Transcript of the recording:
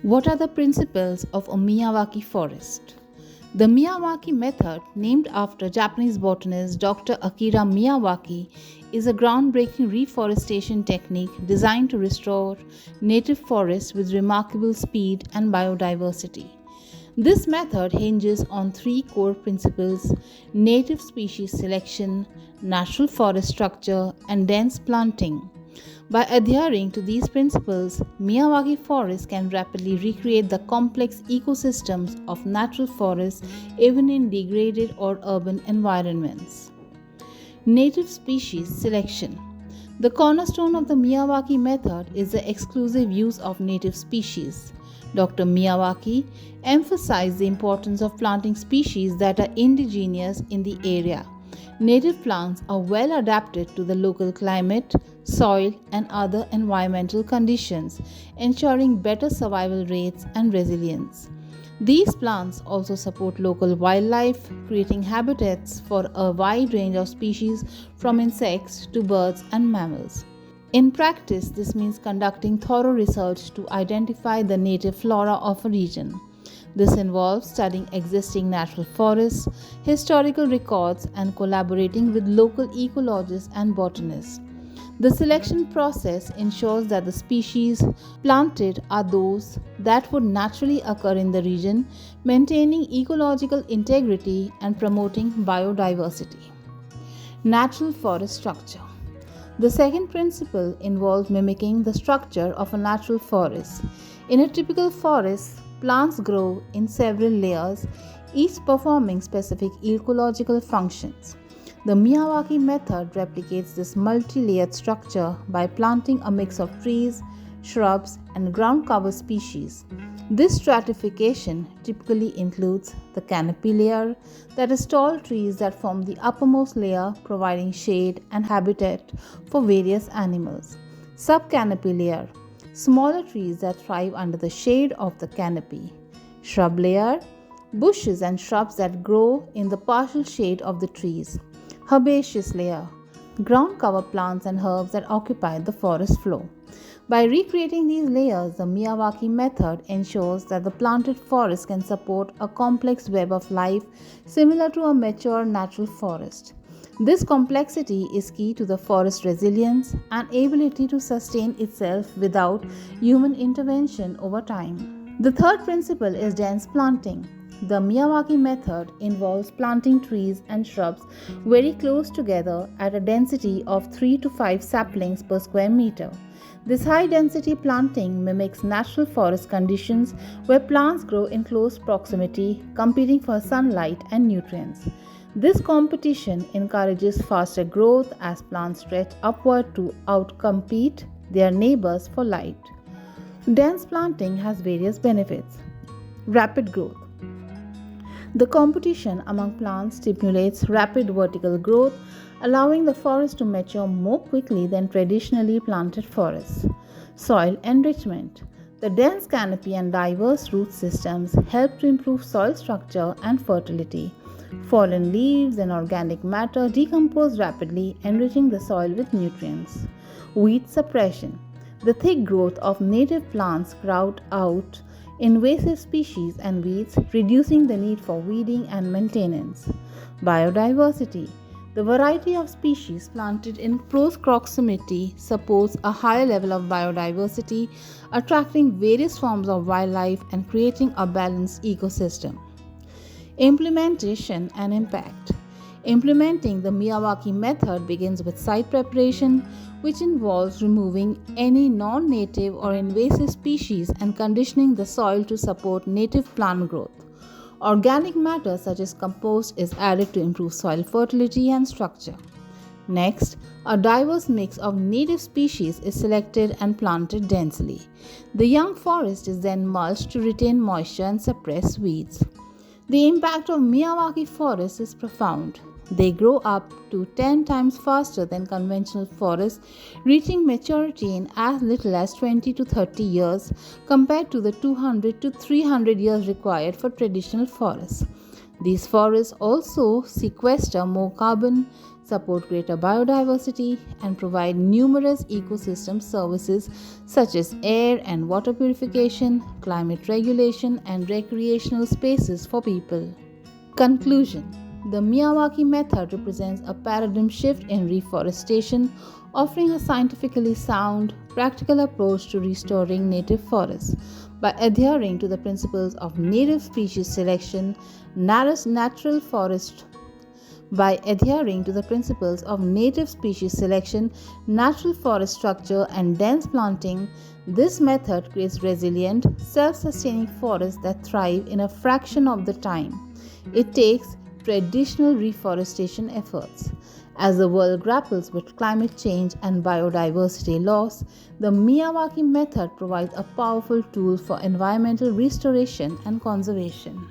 What are the principles of a Miyawaki forest? The Miyawaki method, named after Japanese botanist Dr. Akira Miyawaki, is a groundbreaking reforestation technique designed to restore native forests with remarkable speed and biodiversity. This method hinges on three core principles: native species selection, natural forest structure, and dense planting. By adhering to these principles, Miyawaki forests can rapidly recreate the complex ecosystems of natural forests even in degraded or urban environments. Native species selection. The cornerstone of the Miyawaki method is the exclusive use of native species. Dr. Miyawaki emphasized the importance of planting species that are indigenous in the area. Native plants are well adapted to the local climate, soil, and other environmental conditions, ensuring better survival rates and resilience. These plants also support local wildlife, creating habitats for a wide range of species from insects to birds and mammals. In practice, this means conducting thorough research to identify the native flora of a region. This involves studying existing natural forests, historical records, and collaborating with local ecologists and botanists. The selection process ensures that the species planted are those that would naturally occur in the region, maintaining ecological integrity and promoting biodiversity. Natural forest structure. The second principle involves mimicking the structure of a natural forest. In a typical forest, plants grow in several layers, each performing specific ecological functions. The Miyawaki method replicates this multi-layered structure by planting a mix of trees, shrubs, and ground cover species. This stratification typically includes the canopy layer, that is, tall trees that form the uppermost layer, providing shade and habitat for various animals. Subcanopy layer, smaller trees that thrive under the shade of the canopy. Shrub layer, bushes and shrubs that grow in the partial shade of the trees. Herbaceous layer, ground cover plants and herbs that occupy the forest floor. By recreating these layers, the Miyawaki method ensures that the planted forest can support a complex web of life similar to a mature natural forest. This complexity is key to the forest resilience and ability to sustain itself without human intervention over time. The third principle is dense planting. The Miyawaki method involves planting trees and shrubs very close together at a density of 3 to 5 saplings per square meter. This high density planting mimics natural forest conditions where plants grow in close proximity, competing for sunlight and nutrients. This competition encourages faster growth as plants stretch upward to outcompete their neighbors for light. Dense planting has various benefits. Rapid growth. The competition among plants stimulates rapid vertical growth, allowing the forest to mature more quickly than traditionally planted forests. Soil enrichment. The dense canopy and diverse root systems help to improve soil structure and fertility. Fallen leaves and organic matter decompose rapidly, enriching the soil with nutrients. Weed suppression. The thick growth of native plants crowd out invasive species and weeds, reducing the need for weeding and maintenance. Biodiversity. The variety of species planted in close proximity supports a higher level of biodiversity, attracting various forms of wildlife and creating a balanced ecosystem. Implementation and impact. Implementing the Miyawaki method begins with site preparation, which involves removing any non-native or invasive species and conditioning the soil to support native plant growth. Organic matter such as compost is added to improve soil fertility and structure. Next, a diverse mix of native species is selected and planted densely. The young forest is then mulched to retain moisture and suppress weeds. The impact of Miyawaki forests is profound. They grow up to 10 times faster than conventional forests, reaching maturity in as little as 20 to 30 years compared to the 200 to 300 years required for traditional forests. These forests also sequester more carbon, support greater biodiversity, and provide numerous ecosystem services such as air and water purification, climate regulation, and recreational spaces for people. Conclusion: the Miyawaki method represents a paradigm shift in reforestation, offering a scientifically sound, practical approach to restoring native forests. By adhering to the principles of native species selection, natural forest by adhering to the principles of native species selection, natural forest structure, and dense planting, this method creates resilient, self sustaining forests that thrive in a fraction of the time it takes traditional reforestation efforts. As the world grapples with climate change and biodiversity loss, the Miyawaki method provides a powerful tool for environmental restoration and conservation.